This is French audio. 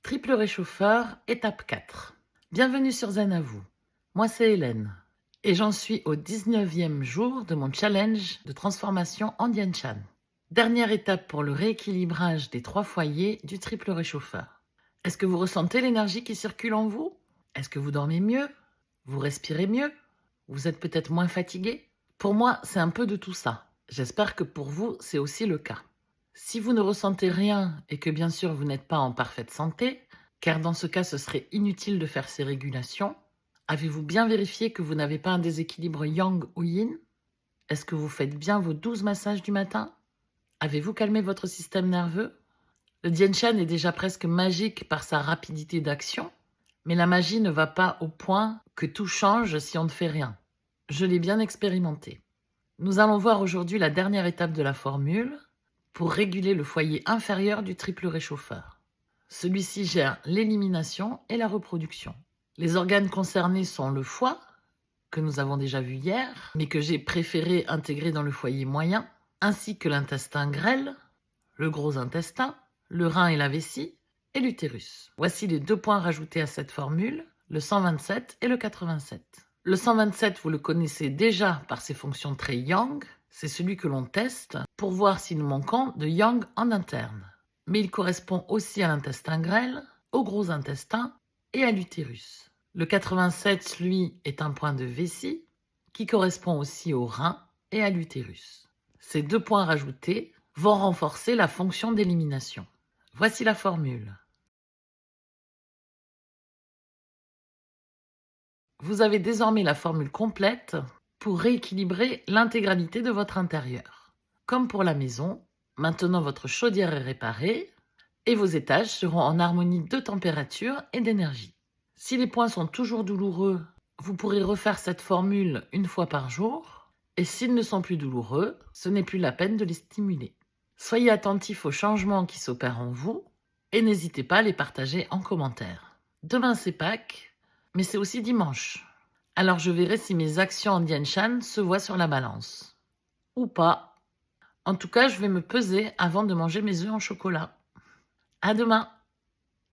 Triple réchauffeur, étape 4. Bienvenue sur Zen à vous. Moi, c'est Hélène. Et j'en suis au 19e jour de mon challenge de transformation en Dian Shan. Dernière étape pour le rééquilibrage des 3 foyers du triple réchauffeur. Est-ce que vous ressentez l'énergie qui circule en vous? Est-ce que vous dormez mieux? Vous respirez mieux? Vous êtes peut-être moins fatigué? Pour moi, c'est un peu de tout ça. J'espère que pour vous, c'est aussi le cas. Si vous ne ressentez rien et que bien sûr vous n'êtes pas en parfaite santé, car dans ce cas ce serait inutile de faire ces régulations, avez-vous bien vérifié que vous n'avez pas un déséquilibre yang ou yin? Est-ce que vous faites bien vos 12 massages du matin? Avez-vous calmé votre système nerveux? Le Dian Shan est déjà presque magique par sa rapidité d'action, mais la magie ne va pas au point que tout change si on ne fait rien. Je l'ai bien expérimenté. Nous allons voir aujourd'hui la dernière étape de la formule pour réguler le foyer inférieur du triple réchauffeur. Celui-ci gère l'élimination et la reproduction. Les organes concernés sont le foie, que nous avons déjà vu hier, mais que j'ai préféré intégrer dans le foyer moyen, ainsi que l'intestin grêle, le gros intestin, le rein et la vessie, et l'utérus. Voici les 2 points rajoutés à cette formule, le 127 et le 87. Le 127, vous le connaissez déjà par ses fonctions très yang, c'est celui que l'on teste pour voir si nous manquons de yang en interne. Mais il correspond aussi à l'intestin grêle, au gros intestin et à l'utérus. Le 87, lui, est un point de vessie qui correspond aussi au rein et à l'utérus. Ces 2 points rajoutés vont renforcer la fonction d'élimination. Voici la formule. Vous avez désormais la formule complète pour rééquilibrer l'intégralité de votre intérieur. Comme pour la maison, maintenant votre chaudière est réparée et vos étages seront en harmonie de température et d'énergie. Si les points sont toujours douloureux, vous pourrez refaire cette formule 1 fois par jour et s'ils ne sont plus douloureux, ce n'est plus la peine de les stimuler. Soyez attentifs aux changements qui s'opèrent en vous et n'hésitez pas à les partager en commentaire. Demain c'est Pâques, mais c'est aussi dimanche. Alors je verrai si mes actions en Dian Shan se voient sur la balance. Ou pas. En tout cas, je vais me peser avant de manger mes œufs en chocolat. À demain!